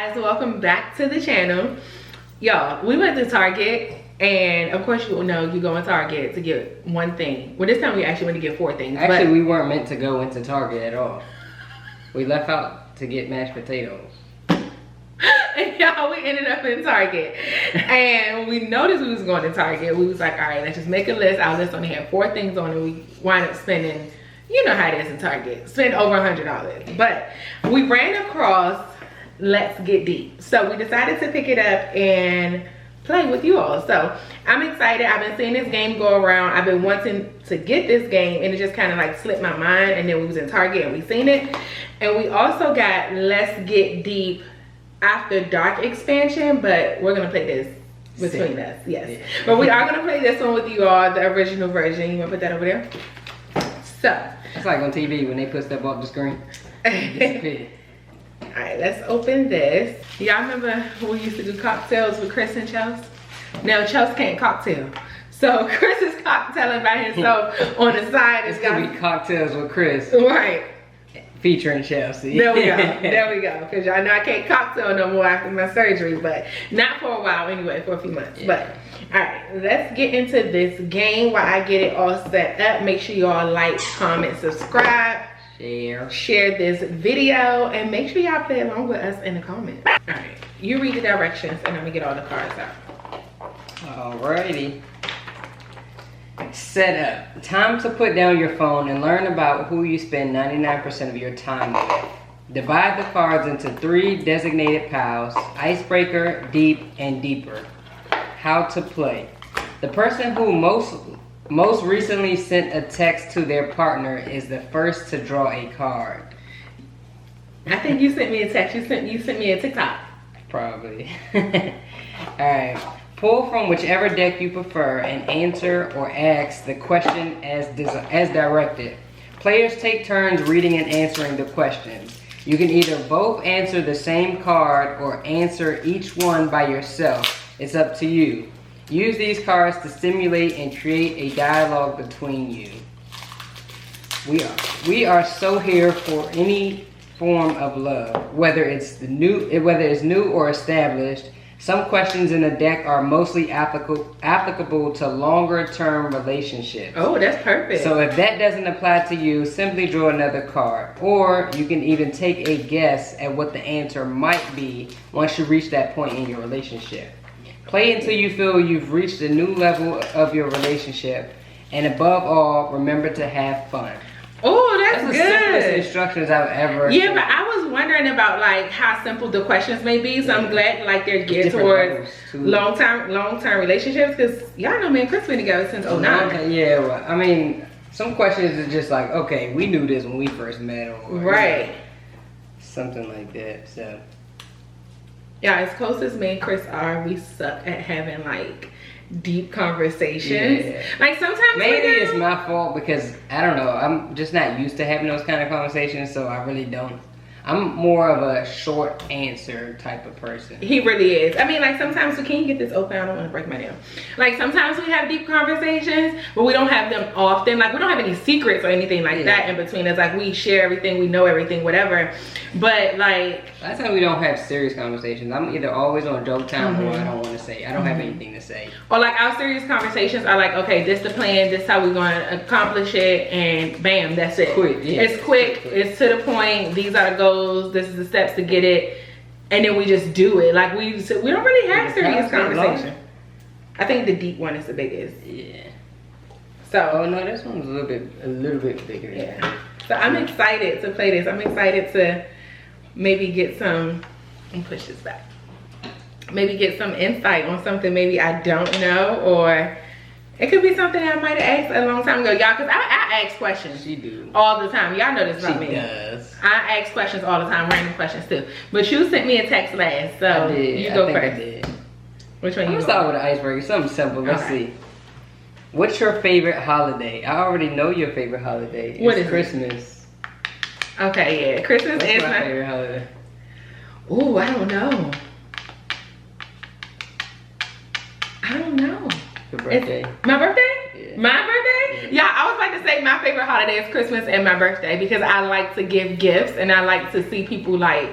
guys, welcome back to the channel. Y'all, we went to Target, and of course you know you go in Target to get one thing. Well, this time we actually went to get 4 things. Actually, we weren't meant to go into Target at all. We left out to get mashed potatoes. And y'all, we ended up in Target. And when we noticed we was going to Target, we was like, all right, let's just make a list. Our list only had 4 things on it. We wind up spending, you know how it is in Target, spend over $100. But we ran across Let's Get Deep. So we decided to pick it up and play with you all. So I'm excited. I've been seeing this game go around. I've been wanting to get this game, and it just kind of like slipped my mind. And then we was in Target and we seen it. And we also got Let's Get Deep After Dark expansion, but we're gonna play this between us. Yes, yeah. But we are gonna play this one with you all, the original version. You wanna put that over there? So it's like on TV when they put stuff off the screen. All right, let's open this. Y'all remember when we used to do cocktails with Chris and Chelsea? Now Chelsea can't cocktail, so Chris is cocktailing by himself on the side. It's gonna be cocktails with Chris, right? Featuring Chelsea. There we go. There we go. Because y'all know I can't cocktail no more after my surgery, but not for a while anyway, for a few months. Yeah. But all right, let's get into this game while I get it all set up. Make sure y'all like, comment, subscribe, share this video, and make sure y'all play along with us in the comments. All right, you read the directions, and I'm gonna get all the cards out. Alrighty. Set up. Time to put down your phone and learn about who you spend 99% of your time with. Divide the cards into 3 designated piles: icebreaker, deep, and deeper. How to play. The person who most recently sent a text to their partner is the first to draw a card. I think you sent me a text. You sent me a TikTok. Probably. Alright. Pull from whichever deck you prefer and answer or ask the question as directed. Players take turns reading and answering the questions. You can either both answer the same card or answer each one by yourself. It's up to you. Use these cards to stimulate and create a dialogue between you. We are so here for any form of love, whether it's new or established. Some questions in the deck are mostly applicable to longer term relationships. Oh, that's perfect. So if that doesn't apply to you, simply draw another card. Or you can even take a guess at what the answer might be once you reach that point in your relationship. Play until you feel you've reached a new level of your relationship. And above all, remember to have fun. Oh, that's the good. simplest instructions I've ever seen. But I was wondering about like how simple the questions may be. So I'm glad like they're geared towards long term relationships, because y'all know me and Chris been together since 2009. Yeah, well, I mean, some questions are just like, okay, we knew this when we first met, or right, you know, something like that. So yeah, as close as me and Chris are, we suck at having like deep conversations. Yeah. Like sometimes maybe it's my fault because I don't know, I'm just not used to having those kind of conversations, so I really don't. I'm more of a short answer type of person. He really is. I mean, like sometimes, so can you get this open? I don't want to break my nail. Like sometimes we have deep conversations, but we don't have them often. Like we don't have any secrets or anything like that in between us. Like we share everything, we know everything, whatever. But like that's how we don't have serious conversations. I'm either always on joke time or I don't want to say. I don't have anything to say. Or like our serious conversations are like, okay, this the plan, this how we're going to accomplish it, and bam, that's it. Quick, yeah. It's quick, it's to the point, these are the goals, this is the steps to get it, and then we just do it. Like we don't really have serious conversation. I think the deep one is the biggest. Yeah. So oh no, this one's a little bit bigger. Yeah. So I'm excited to play this. I'm excited to maybe get some, let me push this back. Maybe get some insight on something maybe I don't know, or it could be something I might have asked a long time ago, y'all, because I ask questions. She do. All the time. Y'all know this about me. She does. I ask questions all the time, random questions too. But you sent me a text last, so I did. You go I first. did. Which one I'm you gonna start with the icebreaker, something simple. Let's see. What's your favorite holiday? I already know your favorite holiday. What is Christmas? Okay, yeah. Christmas is my favorite holiday. Ooh, I don't know. I don't know. Your birthday. My birthday? Yeah. My birthday? Yeah, I was about to say my favorite holiday is Christmas and my birthday, because I like to give gifts and I like to see people like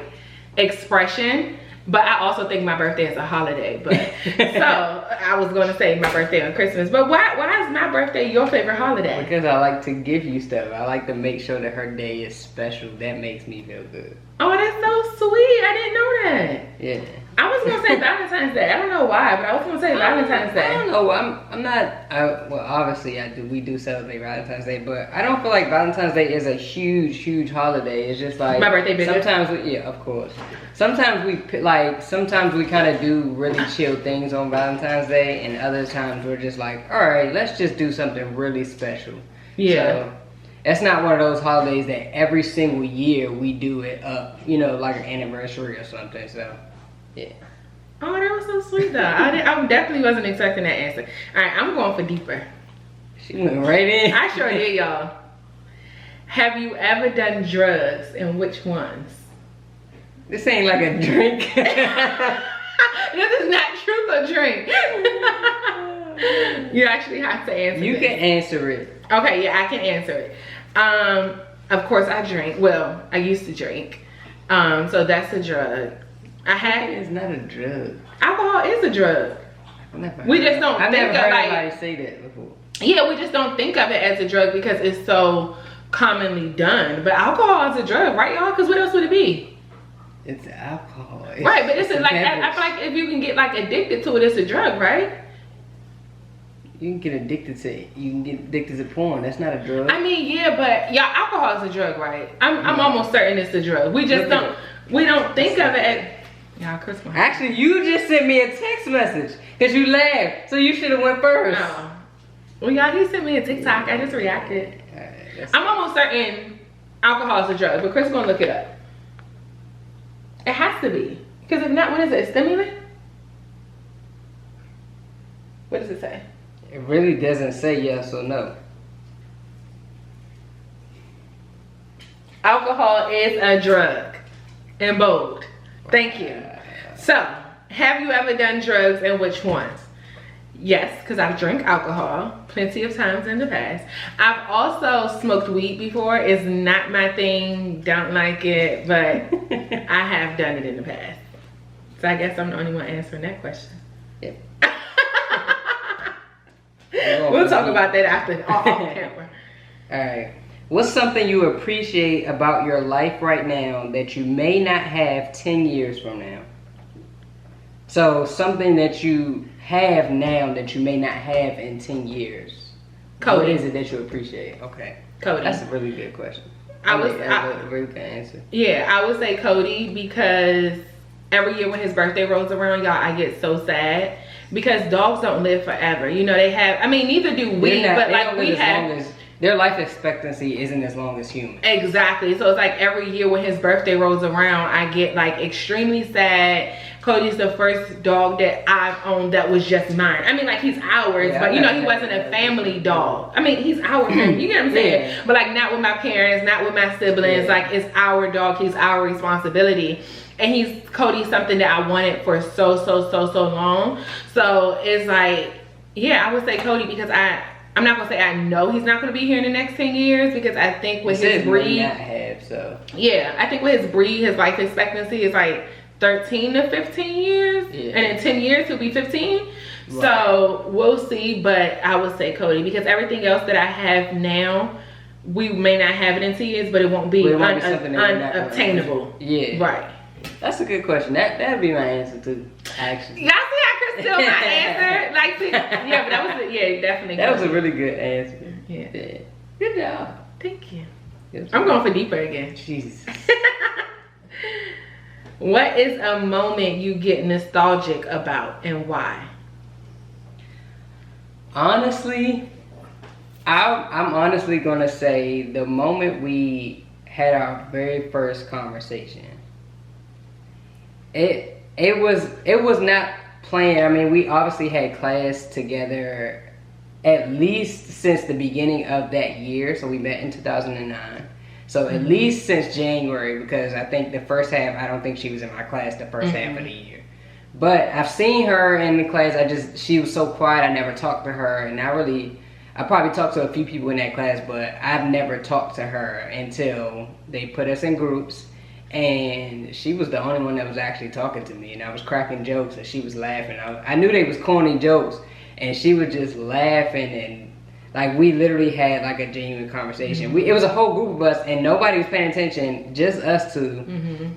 expression. But I also think my birthday is a holiday. But so I was going to say my birthday on Christmas. But why is my birthday your favorite holiday? Because I like to give you stuff. I like to make sure that her day is special. That makes me feel good. Oh, that's so sweet. I didn't know that. Yeah. I was gonna say Valentine's Day. I don't know why, but I was gonna say Valentine's Day. I don't know. I'm not. Well, obviously, we do celebrate Valentine's Day, but I don't feel like Valentine's Day is a huge holiday. It's just like my birthday. Bigger? Sometimes yeah, of course. Sometimes we kind of do really chill things on Valentine's Day, and other times we're just like, all right, let's just do something really special. Yeah. So, it's not one of those holidays that every single year we do it up, like an anniversary or something. So. Yeah. Oh, that was so sweet though. I definitely wasn't expecting that answer. All right, I'm going for deeper. She went right in. I sure did, y'all. Have you ever done drugs, and which ones? This ain't like a drink. This is not truth or drink. You actually have to answer. You can answer it. Okay, yeah, I can answer it. Of course I drink. Well, I used to drink. So that's a drug. It's not a drug. Alcohol is a drug. We just don't I've think never heard of anybody say that before. Yeah, we just don't think of it as a drug because it's so commonly done. But alcohol is a drug, right, y'all? Because what else would it be? It's alcohol. Right, but it's like I feel like if you can get like addicted to it, it's a drug, right? You can get addicted to it. You can get addicted to porn. That's not a drug. I mean, yeah, but yeah, alcohol is a drug, right? I'm almost certain it's a drug. We just don't think of it as. Y'all, Chris. Actually, you just sent me a text message because you laughed, so you should have went first. Oh. Well, y'all, he sent me a TikTok. I just reacted. I'm almost certain alcohol is a drug, but Chris is gonna look it up. It has to be, because if not, what is it? A stimulant? What does it say? It really doesn't say yes or no. Alcohol is a drug. In bold. Thank you. So, have you ever done drugs and which ones? Yes, because I've drank alcohol plenty of times in the past. I've also smoked weed before. It's not my thing. Don't like it, but I have done it in the past. So I guess I'm the only one answering that question. Yep. We'll talk about that after off camera. All right. What's something you appreciate about your life right now that you may not have 10 years from now? So something that you have now that you may not have in 10 years. Cody. What is it that you appreciate? Okay. Cody. That's a really good question. That's a really good answer. Yeah, I would say Cody because every year when his birthday rolls around, y'all, I get so sad. Because dogs don't live forever. They have, neither do we, but like we have. Their life expectancy isn't as long as human. Exactly. So it's like every year when his birthday rolls around, I get like extremely sad. Cody's the first dog that I've owned that was just mine. Like he's ours, but he wasn't a family dog. He's our family. You get what I'm saying? Yeah. But like not with my parents, not with my siblings. Yeah. Like it's our dog. He's our responsibility. And Cody's something that I wanted for so long. So it's like, yeah, I would say Cody because I'm not gonna say I know he's not gonna be here in the next 10 years because I think with his breed, yeah, I think with his breed, his life expectancy is like 13 to 15 years, and in 10 years he'll be 15. Right. So we'll see, but I would say Cody because everything else that I have now, we may not have it in 10 years, but it won't be unobtainable. Yeah, right. That's a good question. That'd be my answer too. Actually, y'all see how Chris still my answer? Yeah, but that was definitely. That was a really good answer. Yeah. Good job. Thank you. I'm going for deeper again. Jesus. What is a moment you get nostalgic about and why? Honestly, I'm honestly gonna say the moment we had our very first conversation. It was not planned. We obviously had class together at least since the beginning of that year. So we met in 2009. So at least since January, because I think the first half, I don't think she was in my class the first half of the year. But I've seen her in the class. She was so quiet. I never talked to her, and I probably talked to a few people in that class, but I've never talked to her until they put us in groups. And she was the only one that was actually talking to me, and I was cracking jokes and she was laughing. I knew they was corny jokes, and she was just laughing, and like we literally had like a genuine conversation. It was a whole group of us, and nobody was paying attention, just us two,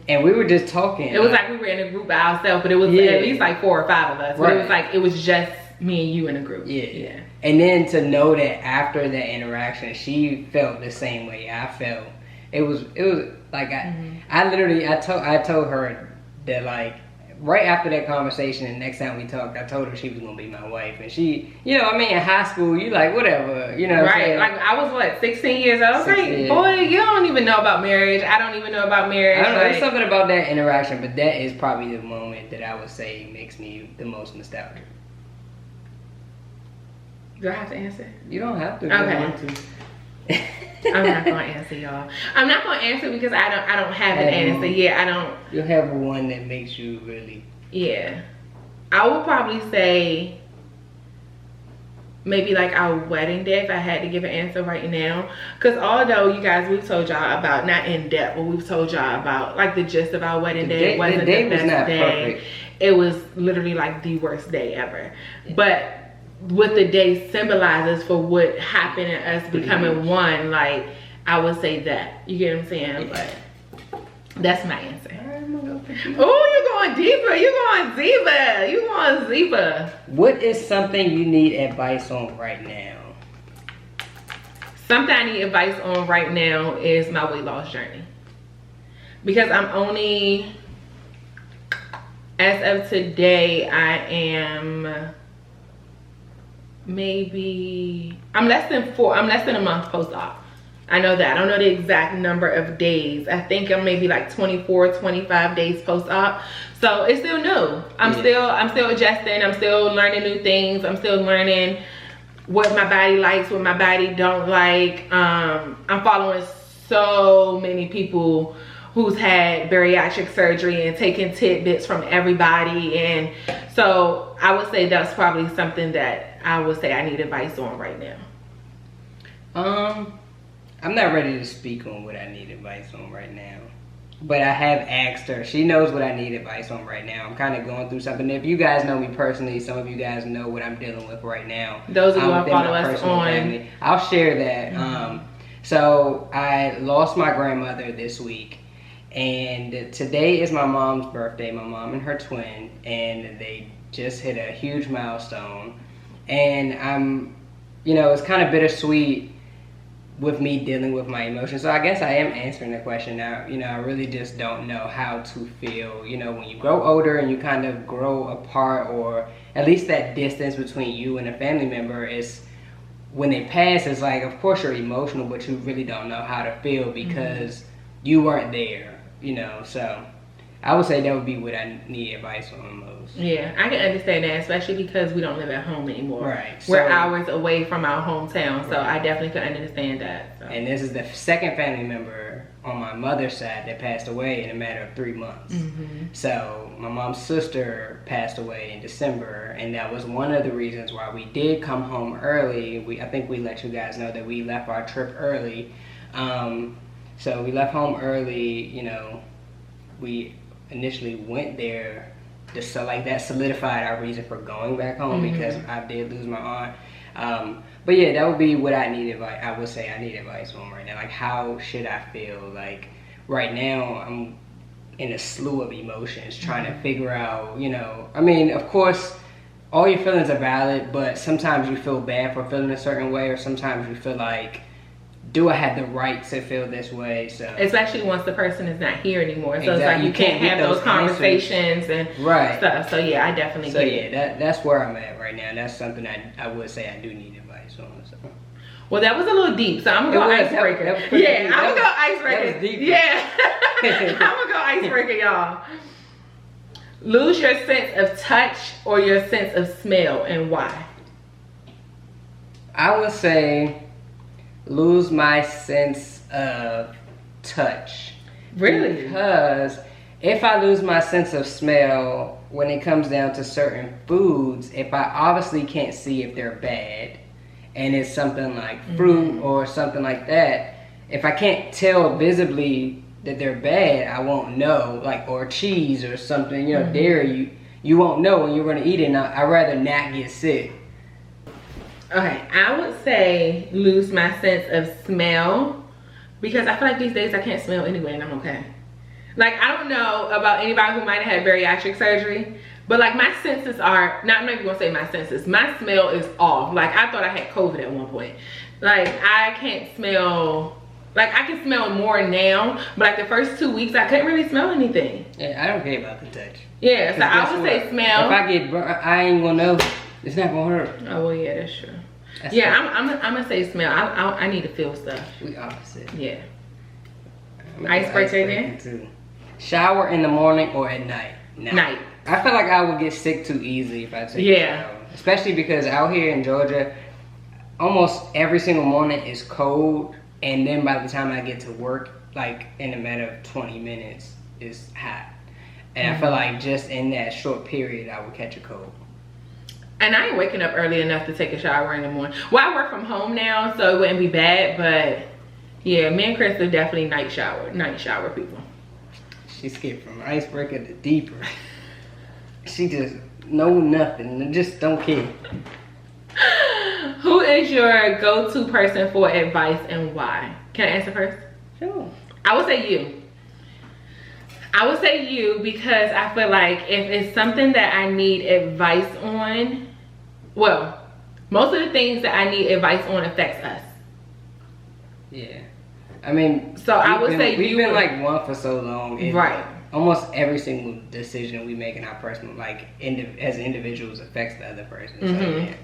and we were just talking. It was like we were in a group by ourselves, but it was at least like 4 or 5 of us. But it was just me and you in a group. Yeah. And then to know that after that interaction, she felt the same way I felt. It was like I told her that, like, right after that conversation, and next time we talked, I told her she was gonna be my wife. And she, in high school, you like whatever, right? Like I was 16 years old. Like, boy, you don't even know about marriage. I don't even know about marriage. I don't know. There's something about that interaction, but that is probably the moment that I would say makes me the most nostalgic. Do I have to answer? You don't have to. Okay. I'm not gonna answer, y'all. I'm not gonna answer because I don't have an answer. Yeah, I don't. You'll have one that makes you really. Yeah, I would probably say maybe like our wedding day if I had to give an answer right now. Because although you guys, we've told y'all about, not in depth, but we've told y'all about like the gist of our wedding day. It wasn't the best day. Perfect. It was literally like the worst day ever. Yeah. But what the day symbolizes for what happened and us becoming one, like I would say that. You get what I'm saying? Yeah. But that's my answer. Oh, you're going deeper. You're going deeper. What is something you need advice on right now? Something I need advice on right now is my weight loss journey. Because I'm only, as of today, I am I'm less than a month post-op. I know that. I don't know the exact number of days. I think I'm maybe like 24, 25 days post-op. So it's still new. I'm still adjusting. I'm still learning new things. I'm still learning what my body likes, what my body don't like. I'm following so many people who's had bariatric surgery and taking tidbits from everybody. And so I would say that's probably something that I would say I need advice on right now. I'm not ready to speak on what I need advice on right now, but I have asked her. She knows what I need advice on right now. I'm kind of going through something. If you guys know me personally, some of you guys know what I'm dealing with right now. Those of you who follow us on family, I'll share that. So I lost my grandmother this week, and today is my mom's birthday. My mom and her twin, and they just hit a huge milestone. And I'm, it's kind of bittersweet with me dealing with my emotions. So I guess I am answering the question now. I really just don't know how to feel, when you grow older and you kind of grow apart, or at least that distance between you and a family member is, when they pass, it's like, of course you're emotional, but you really don't know how to feel because you weren't there, so I would say that would be what I need advice on most. Yeah, I can understand that, especially because we don't live at home anymore. Right. We're hours away from our hometown, so I definitely could understand that. So. And this is the second family member on my mother's side that passed away in a matter of 3 months. So my mom's sister passed away in December, and that was one of the reasons why we did come home early. I think we let you guys know that we left our trip early. So we left home early, we initially went there just so like that solidified our reason for going back home because I did lose my aunt. But yeah, that would be what I need advice. I would say I need advice on right now. Like, how should I feel? Like, right now I'm in a slew of emotions trying to figure out, I mean, of course all your feelings are valid, but sometimes you feel bad for feeling a certain way, or sometimes you feel like, do I have the right to feel this way? So especially once the person is not here anymore. So it's like you can't have those conversations and stuff. So yeah, I definitely get it. That's where I'm at right now. That's something I would say I do need advice on. So. Well, that was a little deep, so I'm gonna go icebreaker. Yeah, I'm gonna go icebreaker. That was deep. Yeah, I'm gonna go icebreaker, y'all. Lose your sense of touch or your sense of smell, and why? I would say lose my sense of touch. Really? Because if I lose my sense of smell when it comes down to certain foods, if I obviously can't see if they're bad, and it's something like fruit or something like that, if I can't tell visibly that they're bad, I won't know, like, or cheese or something, you know, dairy, you won't know when you're gonna eat it. And I'd rather not get sick. Okay, I would say lose my sense of smell, because I feel like these days I can't smell anyway and I'm okay. Like, I don't know about anybody who might have had bariatric surgery, but like my senses are, I'm not even gonna say my senses, my smell is off. Like, I thought I had COVID at one point. Like, I can't smell, like I can smell more now, but like the first 2 weeks I couldn't really smell anything. Yeah, I don't care about the touch. Yeah, so I would say smell. If I get burnt, I ain't gonna know. It's not gonna hurt. Oh, well, yeah, that's true. Yeah, I'm gonna say smell. I need to feel stuff. We opposite. Yeah. Icebreaker again? Too. Shower in the morning or at night? Night. I feel like I would get sick too easily if I take a shower. Especially because out here in Georgia, almost every single morning is cold, and then by the time I get to work, like in a matter of 20 minutes, it's hot. And I feel like just in that short period, I would catch a cold. And I ain't waking up early enough to take a shower in the morning. Well, I work from home now, so it wouldn't be bad, but yeah, me and Chris are definitely night shower people. She skipped from icebreaker to deeper. She just know nothing and just don't care. Who is your go-to person for advice and why? Can I answer first? Sure. I would say you. I would say you because I feel like if it's something that I need advice on, well, most of the things that I need advice on affects us. Yeah. I mean, so I would say we've been like one for so long. Right. Almost every single decision we make in our personal, like as individuals, affects the other person. So, yeah.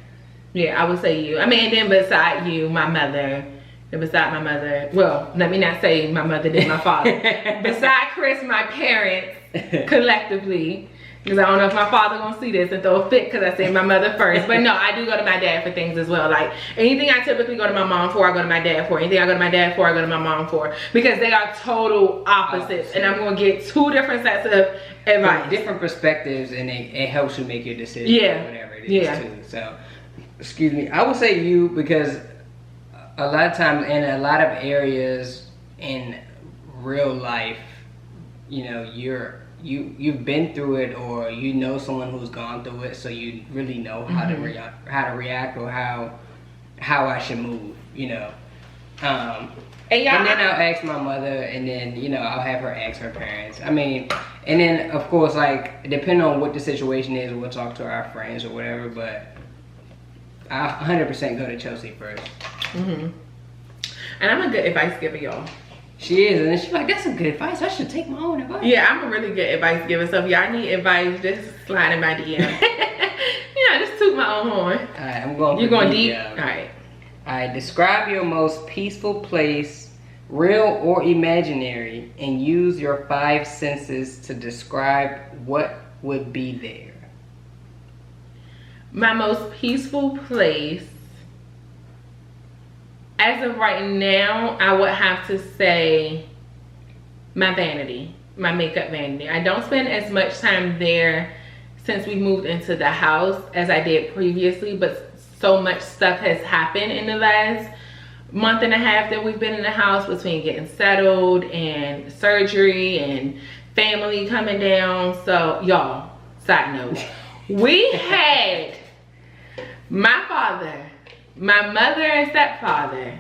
Yeah, I would say you. I mean, and then beside you, my mother. And beside my mother, well, let me not say my mother did my father. Beside Chris, my parents collectively. Because I don't know if my father gonna see this and throw a fit because I said my mother first. But no, I do go to my dad for things as well. Like anything I typically go to my mom for, I go to my dad for. Anything I go to my dad for, I go to my mom for. Because they are total opposites. And I'm gonna get two different sets of advice. Different perspectives, and it helps you make your decision. Yeah. Whatever it is too. So, excuse me. I would say you because a lot of times in a lot of areas in real life, you know, you've been through it, or you know someone who's gone through it, so you really know how to react or how I should move, you know. And then I'll ask my mother, and then you know I'll have her ask her parents. I mean, and then of course, like depending on what the situation is, we'll talk to our friends or whatever. But I 100% go to Chelsea first. And I'm a good advice giver, y'all. She is, and she's like, that's some good advice. I should take my own advice. Yeah, I'm a really good advice giver. So if y'all need advice, just slide in my DM. Yeah, just toot my own horn. All right, I'm going. You're going deep. All right. All right. Describe your most peaceful place, real or imaginary, and use your 5 senses to describe what would be there. My most peaceful place. As of right now, I would have to say my vanity, my makeup vanity. I don't spend as much time there since we moved into the house as I did previously, but so much stuff has happened in the last month and a half that we've been in the house, between getting settled and surgery and family coming down. So y'all, side note, we had my father, my mother and stepfather,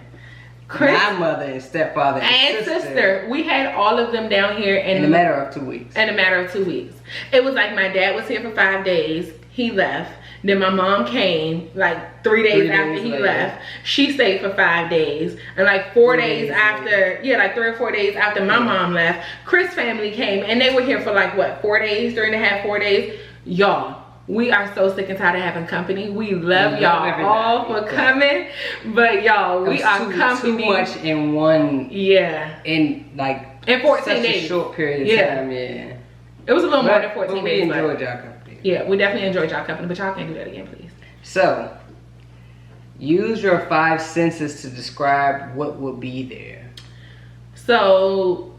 Chris, my mother and stepfather and sister. We had all of them down here in a matter of 2 weeks. In a matter of 2 weeks. It was like my dad was here for 5 days. He left. Then my mom came like 3 days after he left. She stayed for 5 days. And like 4 days after, like 3 or 4 days after my mom left, Chris' family came and they were here for like what, 4 days, 3.5, 4 days. Y'all, we are so sick and tired of having company. We love y'all all for coming, but y'all, we are company. Too much in one. Yeah. In 14 such days. A short period of time. Yeah. It was a little more than 14 days. We enjoyed y'all company. Yeah, we definitely enjoyed y'all company, but y'all can't do that again, please. So, use your 5 senses to describe what would be there. So,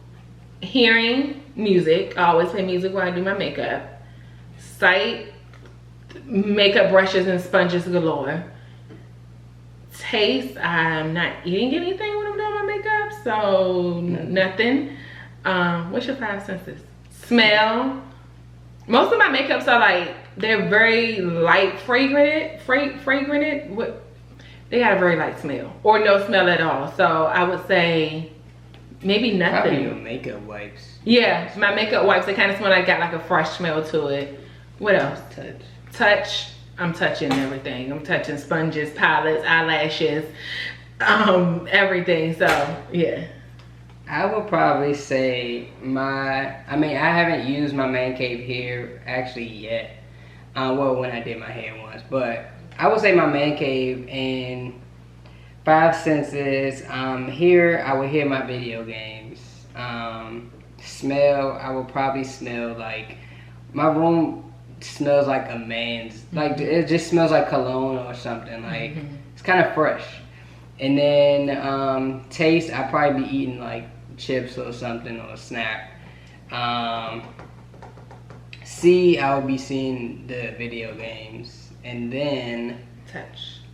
hearing music. I always play music while I do my makeup. Sight. Makeup brushes and sponges galore. Taste, I'm not eating anything when I'm doing my makeup, so nothing. What's your 5 senses? Smell. Most of my makeups are like, they're very light fragranted. What? They got a very light smell or no smell at all. So I would say maybe nothing. Probably your makeup wipes. Yeah, my makeup wipes, they kind of smell like got like a fresh smell to it. What else? Touch. I'm touching everything. I'm touching sponges, palettes, eyelashes, everything. So yeah. I would probably say I haven't used my man cave here actually yet. Well, when I did my hair once, but I would say my man cave and 5 senses. Here I would hear my video games. Smell, I would probably smell like, my room smells like a man's, like it just smells like cologne or something, like it's kind of fresh. And then taste, I'd probably be eating like chips or something or a snack. See, I would be seeing the video games. And then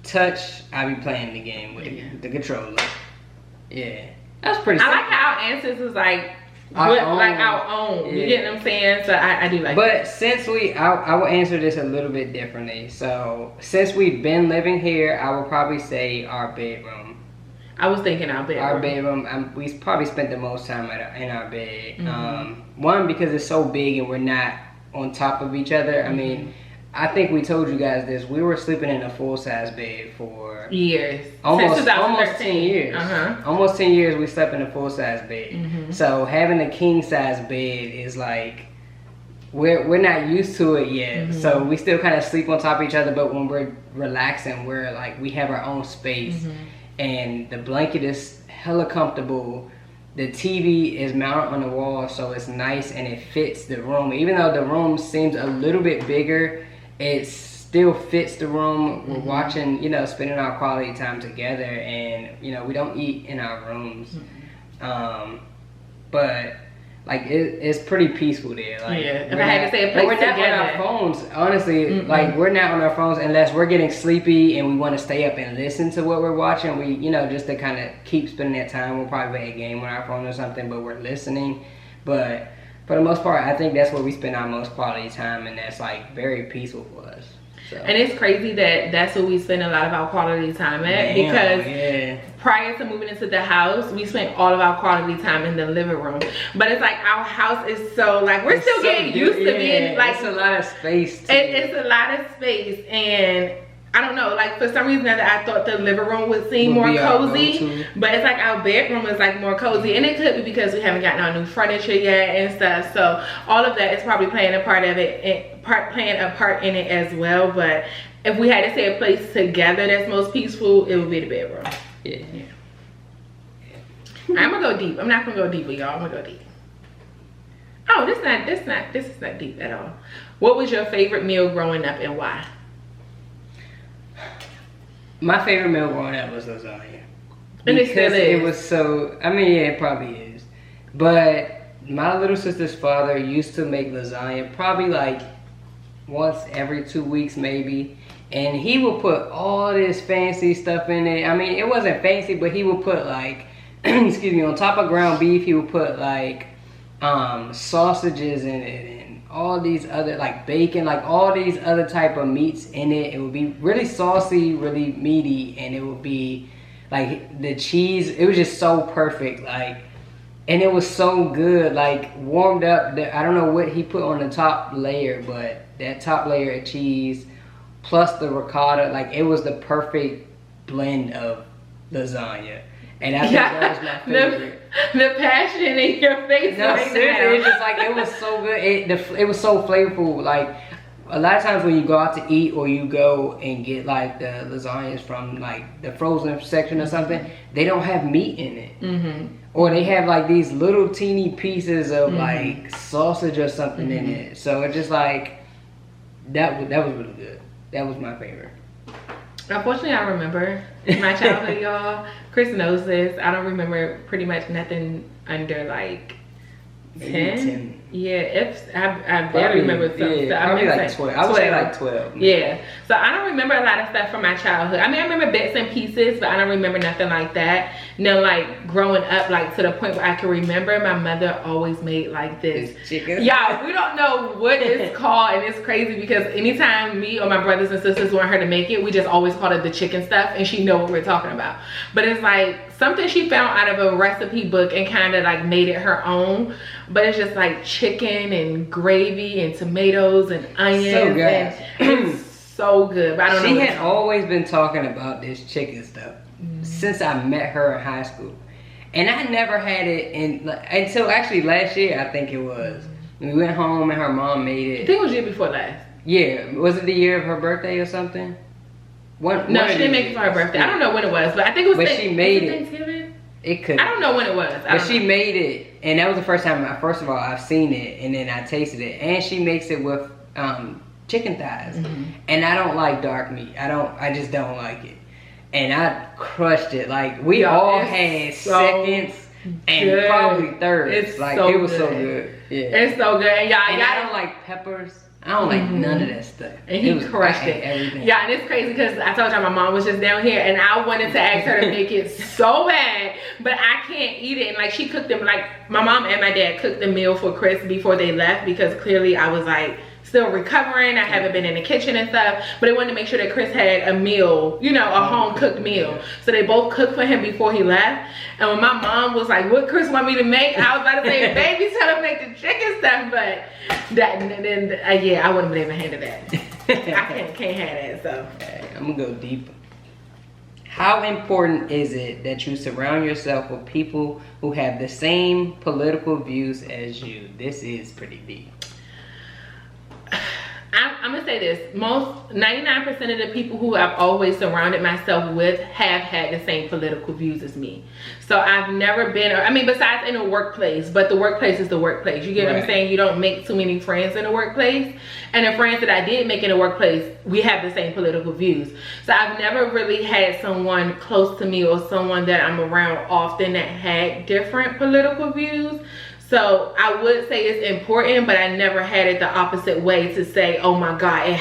touch, I'd be playing the game with the controller. Yeah, that's pretty simple. I like how our answers was like our own. You get what I'm saying? So I do like but that. Since I will answer this a little bit differently. So since we've been living here, I would probably say our bedroom. I was thinking our bedroom. Our bedroom, we probably spent the most time in our bed. One, because it's so big and we're not on top of each other. I mean, I think we told you guys this. We were sleeping in a full-size bed for years. Almost 10 years. Almost 10 years we slept in a full-size bed. So having a king-size bed is like, we're not used to it yet. So we still kind of sleep on top of each other, but when we're relaxing, we're like, we have our own space. And the blanket is hella comfortable. The TV is mounted on the wall, so it's nice and it fits the room. Even though the room seems a little bit bigger, it still fits the room. We're watching, spending our quality time together, and we don't eat in our rooms. But like it's pretty peaceful there. Like, if I had to say a place we're not on our phones, honestly. Like we're not on our phones unless we're getting sleepy and we want to stay up and listen to what we're watching. We, just to kind of keep spending that time. We'll probably play a game on our phone or something, but we're listening. But for the most part, I think that's where we spend our most quality time, and that's like very peaceful for us. So. And it's crazy that that's where we spend a lot of our quality time at, because prior to moving into the house, we spent all of our quality time in the living room. But it's like our house is so like we're still getting used to being like, it's a lot of space. It's a lot of space, and I don't know, like for some reason I thought the living room would seem more cozy, but it's like our bedroom is like more cozy, and it could be because we haven't gotten our new furniture yet and stuff. So all of that is probably playing a part of it, playing a part in it as well. But if we had to say a place together that's most peaceful, it would be the bedroom. I'm gonna go deep. I'm not gonna go deep with y'all. I'm gonna go deep. Oh, this is not deep at all. What was your favorite meal growing up and why? My favorite meal growing up was lasagna. And it still is. It was so, it probably is. But my little sister's father used to make lasagna probably like once every 2 weeks maybe. And he would put all this fancy stuff in it. I mean, it wasn't fancy, but he would put like, excuse me, on top of ground beef, he would put like sausages in it. All these other, like bacon, like all these other type of meats in it. It would be really saucy, really meaty, and it would be like the cheese, it was just so perfect, like, and it was so good, like warmed up. I don't know what he put on the top layer, but that top layer of cheese plus the ricotta, like it was the perfect blend of lasagna. And I think that was my favorite. The passion in your face. No, seriously, it's just like, it was so good. It was so flavorful. Like, a lot of times when you go out to eat or you go and get like the lasagnas from like the frozen section or something, they don't have meat in it. Or they have like these little teeny pieces of like sausage or something in it. So it's just like, that was really good. That was my favorite. Unfortunately, I remember my childhood, y'all. Chris knows this. I don't remember pretty much nothing under like 10. Yeah, I barely remember some stuff. Probably like 12. I would say like 12. Yeah. So I don't remember a lot of stuff from my childhood. I mean, I remember bits and pieces, but I don't remember nothing like that. Now, like growing up, like to the point where I can remember, my mother always made like this chicken. Yeah, we don't know what it's called, and it's crazy because anytime me or my brothers and sisters want her to make it, we just always call it the chicken stuff, and she know what we're talking about. But it's like something she found out of a recipe book and kind of like made it her own. But it's just like chicken and gravy and tomatoes and onions. So good. And it's so good. But I don't know. She had always been talking about this chicken stuff since I met her in high school. And I never had it until actually last year, I think it was. We went home and her mom made it. I think it was year before last. Yeah. Was it the year of her birthday or something? No, she didn't make it for her birthday. I don't know when it was, but I think it was, she made it. Thanksgiving? It could. I don't know when it was. But she made it, and that was the first time. First of all, I've seen it, and then I tasted it. And she makes it with chicken thighs, and I don't like dark meat. I just don't like it. And I crushed it. Like we all had seconds and probably thirds. It was so good. Yeah, it's so good. And I don't like peppers. I don't like none of that stuff. And he crushed it. Everything. Yeah, and it's crazy because I told y'all my mom was just down here and I wanted to ask her to make it so bad, but I can't eat it. And like she cooked them, like my mom and my dad cooked the meal for Chris before they left because clearly I was like still recovering. I haven't been in the kitchen and stuff, but they wanted to make sure that Chris had a meal, you know, a home cooked meal. So they both cooked for him before he left. And when my mom was like, what Chris want me to make? I was about to say, baby, tell him to make the chicken stuff, but yeah, I wouldn't be able to handle that. I can't have that, so. Okay, I'm gonna go deeper. How important is it that you surround yourself with people who have the same political views as you? This is pretty deep. I'm gonna say this, 99% of the people who I've always surrounded myself with have had the same political views as me. So I've never been, I mean, besides in a workplace, but the workplace is the workplace. You get what I'm saying? You don't make too many friends in a workplace. And the friends that I did make in a workplace, we have the same political views. So I've never really had someone close to me or someone that I'm around often that had different political views. So I would say it's important, but I never had it the opposite way to say, oh my God,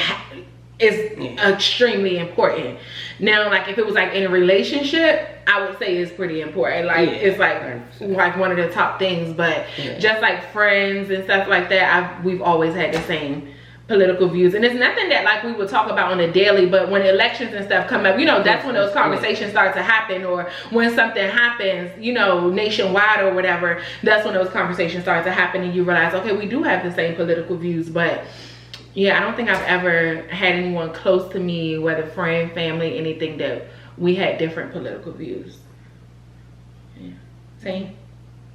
it's extremely important. Now, like if it was like in a relationship, I would say it's pretty important. Like it's like one of the top things, but just like friends and stuff like that, we've always had the same political views. And it's nothing that like we would talk about on a daily, but when elections and stuff come up, you know, that's when those conversations start to happen, or when something happens, you know, nationwide or whatever, that's when those conversations start to happen and you realize, okay, we do have the same political views. But yeah, I don't think I've ever had anyone close to me, whether friend, family, anything, that we had different political views. Yeah. Same.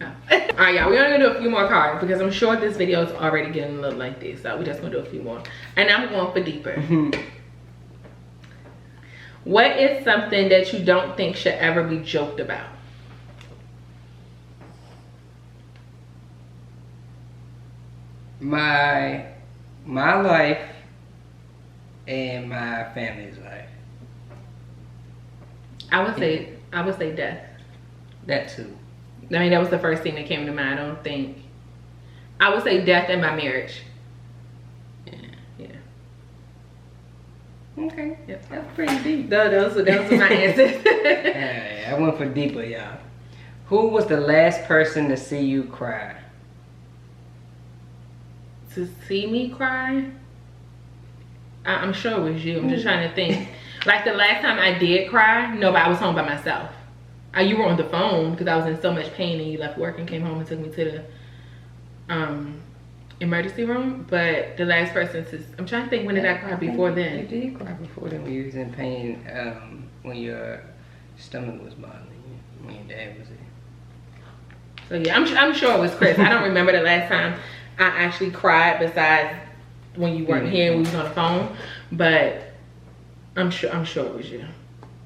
Oh. All right, y'all, we're gonna do a few more cards because I'm sure this video is already getting a little like this, so we're just gonna do a few more, and I'm going for deeper. What is something that you don't think should ever be joked about? My life and my family's life. I would say death. That too. I mean, that was the first thing that came to mind. I don't think. I would say death and my marriage. Yeah. Okay. Yep. That's pretty deep. Those were my answers. I went for deeper, y'all. Who was the last person to see you cry? To see me cry? I'm sure it was you. I'm just trying to think. Like the last time I did cry, no, but I was home by myself. You were on the phone because I was in so much pain and you left work and came home and took me to the emergency room. But the last person I'm trying to think, when did I cry before then? You did cry before then when you was in pain, when your stomach was bothering you, when your dad was there. So yeah, I'm sure it was Chris. I don't remember the last time I actually cried besides when you weren't here and we was on the phone. But I'm sure it was you.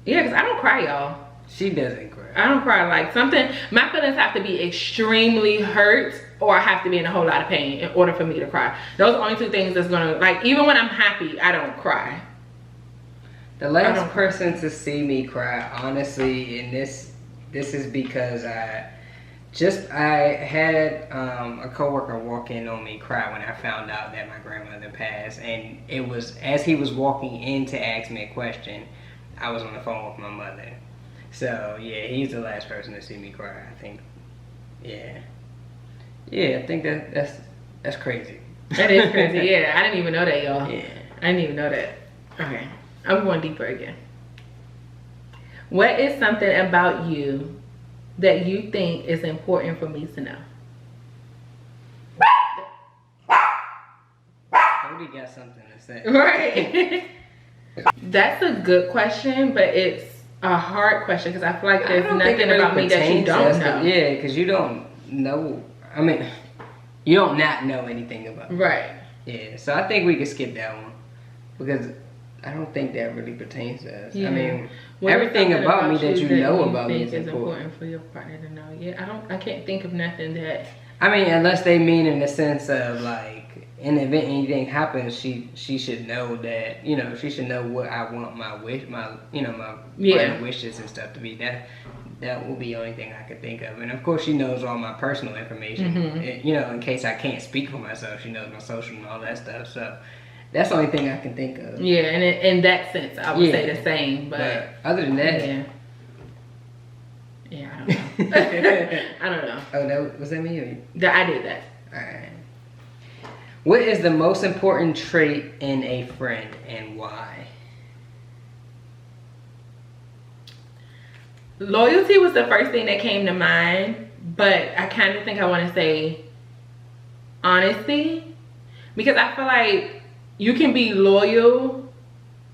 Yeah, because I don't cry, y'all. She doesn't cry. I don't cry. Like something, my feelings have to be extremely hurt or I have to be in a whole lot of pain in order for me to cry. Those are the only two things that's gonna, like, even when I'm happy, I don't cry. The last person to see me cry, honestly, and this is because I had a coworker walk in on me cry when I found out that my grandmother passed, and it was as he was walking in to ask me a question, I was on the phone with my mother. So yeah, he's the last person to see me cry, I think. Yeah. Yeah, I think that's crazy. That is crazy. Yeah, I didn't even know that, y'all. Yeah. I didn't even know that. Okay, I'm going deeper again. What is something about you that you think is important for me to know? Cody got something to say. Right. That's a good question, but it's a hard question because I feel like there's nothing about me that you don't know. Yeah, because you don't know. I mean, you don't not know anything about me. Right. Yeah, so I think we could skip that one because I don't think that really pertains to us. Yeah. I mean, What everything is about me that you know you about me think is important. important for your partner to know. Yeah, I can't think of nothing that. I mean, unless they mean in the sense of like, in the event anything happens, she should know that, you know, she should know what I want my partner wishes and stuff to be. That will be the only thing I could think of. And of course, she knows all my personal information. Mm-hmm. You know, in case I can't speak for myself, she knows my social and all that stuff. So that's the only thing I can think of. Yeah, and in that sense, I would say the same. But other than that, yeah, I don't know. I don't know. Oh, was that me or you? I did that. All right. What is the most important trait in a friend and why? Loyalty was the first thing that came to mind, but I kind of think I want to say honesty, because I feel like you can be loyal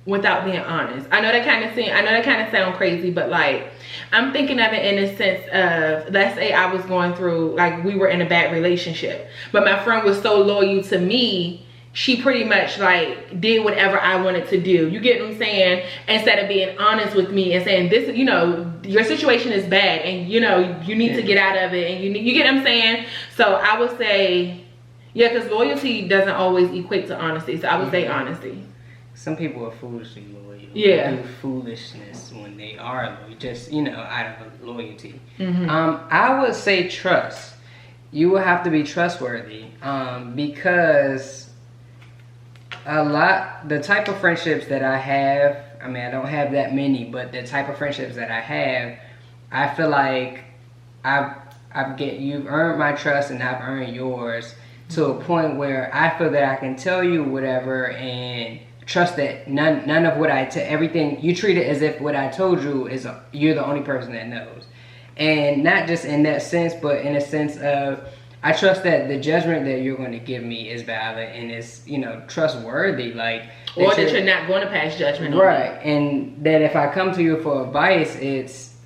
without being honest. I know that kind of sound crazy, but like I'm thinking of it in the sense of, let's say I was going through, like we were in a bad relationship, but my friend was so loyal to me, she pretty much like did whatever I wanted to do. You get what I'm saying? Instead of being honest with me and saying, this, you know, your situation is bad and you know, you need to get out of it, and you get what I'm saying? So I would say, yeah, because loyalty doesn't always equate to honesty. So I would say honesty. Some people are foolishly loyal. Yeah. They do foolishness when they are loyal, just, you know, out of loyalty. Mm-hmm. I would say trust. You will have to be trustworthy, because the type of friendships that I have, I mean, I don't have that many, but the type of friendships that I have, I feel like you've earned my trust and I've earned yours to a point where I feel that I can tell you whatever and trust that none of what everything you treat it as if what I told you is you're the only person that knows. And not just in that sense, but in a sense of, I trust that the judgment that you're going to give me is valid and is, you know, trustworthy. Like, or that you're not going to pass judgment on me. Right. And that if I come to you for advice,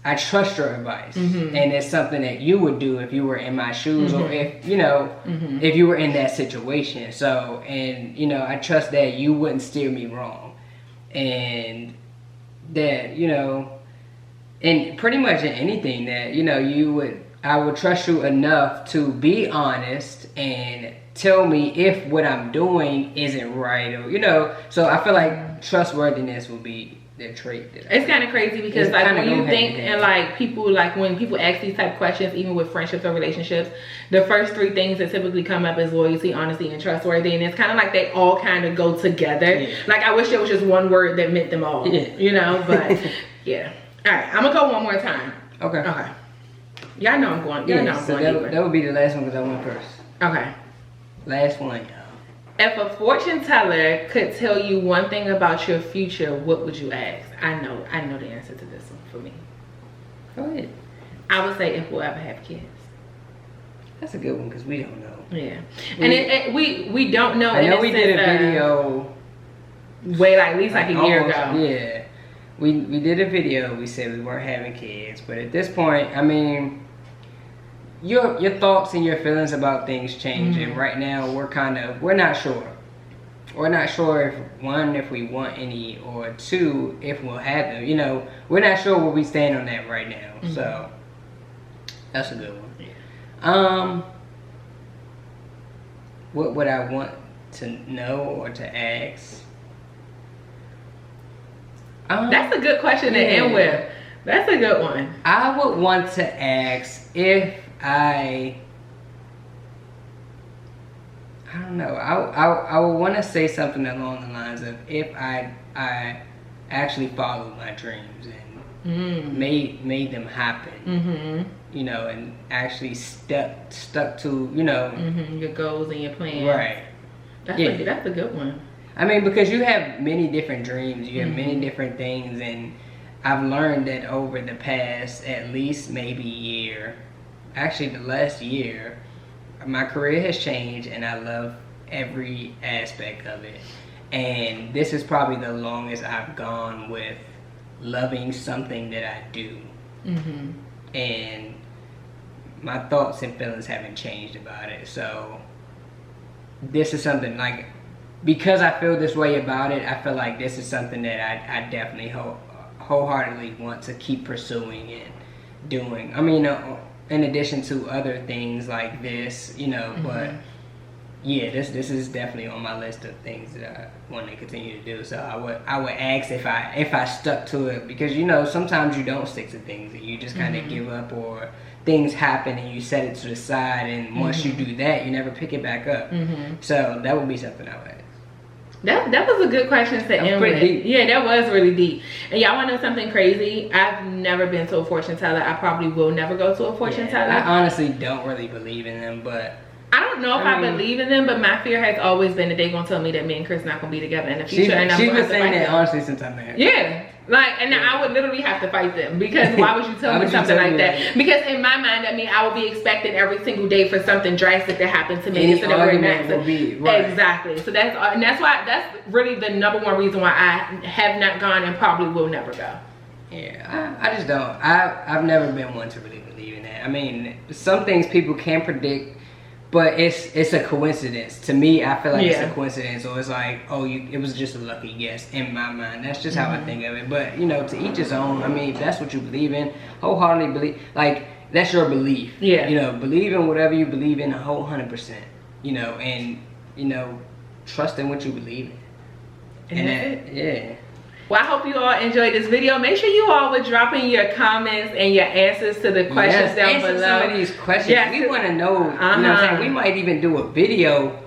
I trust your advice. Mm-hmm. And it's something that you would do if you were in my shoes, mm-hmm. or if, you know, mm-hmm. if you were in that situation. So, and, you know, I trust that you wouldn't steer me wrong. And that, you know, and pretty much in anything that, you know, I would trust you enough to be honest and tell me if what I'm doing isn't right, or, you know. So I feel like trustworthiness will be the trait that it's kind of crazy, because like when you think and like people, like when people ask these type of questions, even with friendships or relationships, the first three things that typically come up is loyalty, honesty, and trustworthy, and it's kind of like they all kind of go together. Yeah. Like I wish there was just one word that meant them all. Yeah. You know, but yeah. All right, I'm gonna go one more time. Okay. Y'all know I'm going. Y'all know I'm going deeper. That would be the last one because I went first. Okay. Last one, y'all. If a fortune teller could tell you one thing about your future, what would you ask? I know the answer to this one for me. Go ahead. I would say if we'll ever have kids. That's a good one because we don't know. Yeah, we don't know. I know we did a video way like at least like a year ago. Yeah, we did a video. We said we weren't having kids, but at this point, I mean, your thoughts and your feelings about things change, and right now we're not sure. We're not sure if we want any, or two, if we'll have them. You know, we're not sure where we stand on that right now. So that's a good one. Yeah. What would I want to know or to ask? That's a good question to end with. That's a good one. I would want to ask if I don't know. I would want to say something along the lines of if I actually followed my dreams made them happen. You know, and actually stuck to, you know, your goals and your plans. Right. That's a good one. I mean, because you have many different dreams, you have many different things, and I've learned that over the past at least maybe year, actually the last year, my career has changed and I love every aspect of it. And this is probably the longest I've gone with loving something that I do. And my thoughts and feelings haven't changed about it. So this is something like, because I feel this way about it, I feel like this is something that I definitely wholeheartedly want to keep pursuing and doing. I mean, in addition to other things like this, you know, but yeah, this is definitely on my list of things that I want to continue to do. So I would ask if I stuck to it, because, you know, sometimes you don't stick to things and you just kind of give up, or things happen and you set it to the side, and once you do that, you never pick it back up. So that would be something I would ask. That was a good question to end with. Deep. Yeah, that was really deep. And y'all want to know something crazy? I've never been to a fortune teller. I probably will never go to a fortune teller. I honestly don't really believe in them, but I don't know if I believe in them, but my fear has always been that they're gonna tell me that me and Chris not gonna be together in the future. She's been saying that honestly since I met her. Yeah. Like, and I would literally have to fight them, because why would you tell me something like that? Because in my mind, I mean, I would be expecting every single day for something drastic to happen to me. Any argument will be right. Exactly. So that's really the number one reason why I have not gone and probably will never go. Yeah, I just don't. I've never been one to really believe in that. I mean, some things people can predict, but it's a coincidence. To me, I feel like it's a coincidence. Or it's like, oh, it was just a lucky guess in my mind. That's just how I think of it. But, you know, to each his own. I mean, if that's what you believe in, wholeheartedly believe. Like, that's your belief. Yeah. You know, believe in whatever you believe in, a whole 100%. You know, and, you know, trust in what you believe in. And that's it. Yeah. Well, I hope you all enjoyed this video. Make sure you all would drop in your comments and your answers to the questions down below. Some of these questions. We want to know, you know what I'm saying? We might even do a video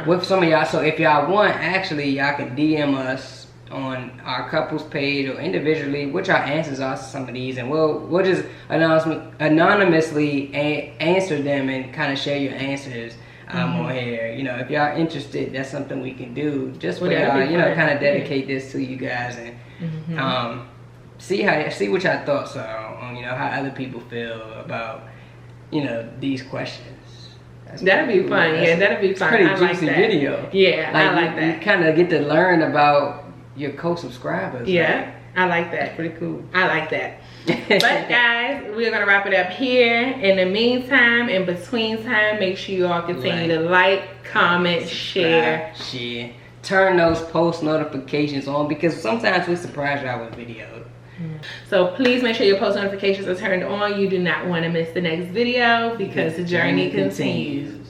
with some of y'all. So if y'all want, actually, y'all can DM us on our couples page or individually what your answers are to some of these, and we'll just anonymously answer them and kind of share your answers on here. You know, if y'all interested, that's something we can do just for y'all, you know, kind of dedicate this to you guys, and see what y'all thoughts are on, you know, how other people feel about, you know, these questions. That'd be fun. Yeah, that'd be fun. Pretty juicy video. Yeah, like, I like that. You kind of get to learn about your co-subscribers. Yeah, right? I like that. That's pretty cool. I like that. But guys, we're gonna wrap it up here. In the meantime, in between time, make sure you all continue to like, comment, share. Turn those post notifications on, because sometimes we surprise y'all with videos. So please make sure your post notifications are turned on. You do not want to miss the next video, because the journey continues.